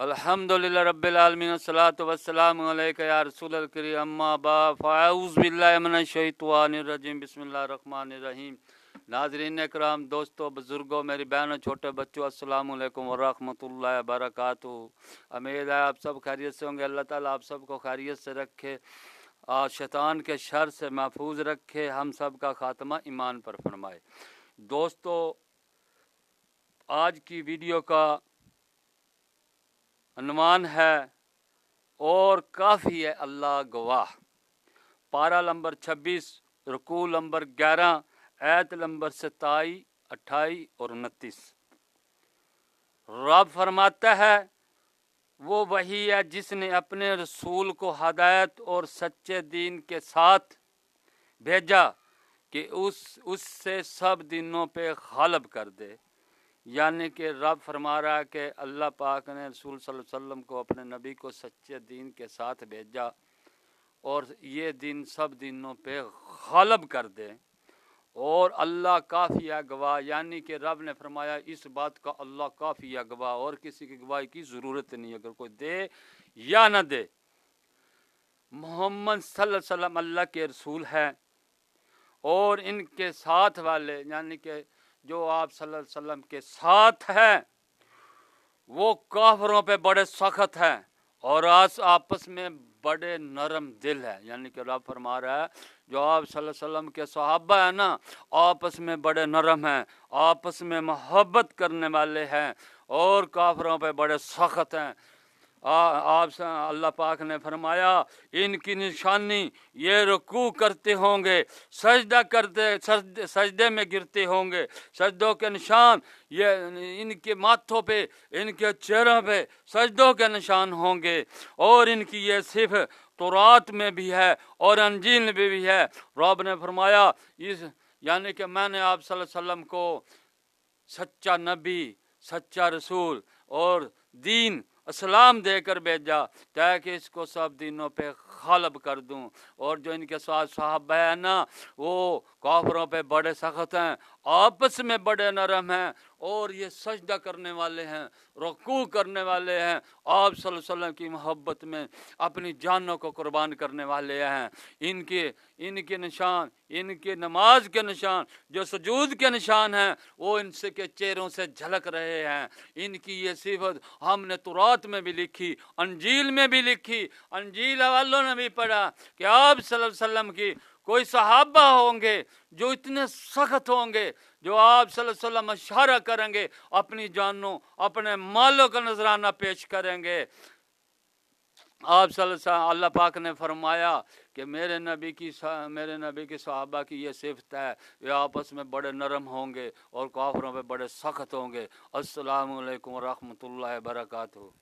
अल्हम्दुलिल्लाह रब्बिल आलमीन अस्सलातु वस्सलामु अलैका या रसूलल करीम अम्मा बाद फ़अऊज़ु बिल्लाहि मिनश शैतानिर रजीम बिस्मिल्लाहिर रहमानिर रहीम। नाज़रीन इकराम, दोस्तों, बुज़ुर्गों, मेरी बहनों, छोटे बच्चों, अस्सलामु अलैकुम व रहमतुल्लाहि व बरकातुहू। उम्मीद है आप सब खैरियत से होंगे। अल्लाह ताला आप सबको खैरियत से रखे और शैतान के शर से महफूज रखे, हम सब का खात्मा ईमान पर फरमाए। दोस्तों, आज की वीडियो का अनुमान है और काफ़ी है अल्लाह गवाह। पारा नंबर 26, रुकू नंबर 11, आयत नंबर 27, 28 और 29। रब फरमाता है, वो वही है जिसने अपने रसूल को हदायत और सच्चे दीन के साथ भेजा कि उससे सब दिनों पे गालिब कर दे। यानी कि रब फरमा रहा है कि अल्लाह पाक ने रसूल सल्लल्लाहु अलैहि वसल्लम को, अपने नबी को सच्चे दीन के साथ भेजा और ये दिन सब दिनों पे गालिब कर दे। और अल्लाह काफ़ी है गवाह, यानी कि रब ने फरमाया इस बात का अल्लाह काफ़ी है गवाह, और किसी की गवाही की ज़रूरत नहीं, अगर कोई दे या न दे। मोहम्मद सल्लल्लाहु अलैहि वसल्लम अल्लाह के रसूल हैं और इनके साथ वाले, यानी कि जो आप सल्लल्लाहु अलैहि वसल्लम के साथ हैं, वो काफिरों पे बड़े सख्त हैं और आपस में बड़े नरम दिल है। यानी कि रब फरमा रहा है, जो आप सल्लल्लाहु अलैहि वसल्लम के सहाबा है ना, आपस में बड़े नरम हैं, आपस में मोहब्बत करने वाले हैं और काफिरों पे बड़े सख्त हैं। आप अल्लाह पाक ने फरमाया, इनकी निशानी ये रुकू करते होंगे, सजदा करते, सजदे में गिरते होंगे। सजदों के निशान ये इनके माथों पे, इनके चेहरों पे सजदों के निशान होंगे। और इनकी ये सिर्फ तौरात में भी है और अंजील में भी है। रब ने फरमाया, इस यानी कि मैंने आप सल्लल्लाहु अलैहि वसल्लम को सच्चा नबी, सच्चा रसूल और दीन इस्लाम देकर भेजा ताकि इसको सब दिनों पे गालिब कर दूं। और जो इनके साथ साहब है ना, वो काफिरों पे बड़े सख्त हैं, आपस में बड़े नरम हैं और ये सजदा करने वाले हैं, रुकू करने वाले हैं, आप सल्लल्लाहु अलैहि वसल्लम की मोहब्बत में अपनी जानों को कुर्बान करने वाले हैं। इनके निशान, इनके नमाज के निशान, जो सुजूद के निशान हैं, वो इनसे के चेहरों से झलक रहे हैं। इनकी ये सिफत हमने तौरात में भी लिखी, अंजील में भी लिखी। अंजील वालों ने भी पढ़ा कि आप सल्लल्लाहु अलैहि वसल्लम की कोई सहाबा होंगे जो इतने सख्त होंगे, जो आप सल्लल्लाहु अलैहि वसल्लम इशारा करेंगे, अपनी जानों, अपने मालों का नजराना पेश करेंगे। आप अल्लाह पाक ने फरमाया कि मेरे नबी की सहाबा की ये सिफत है, ये आपस में बड़े नरम होंगे और काफिरों पे बड़े सख्त होंगे। अस्सलामु अलैकुम व रहमतुल्लाहि व बरकातुहू।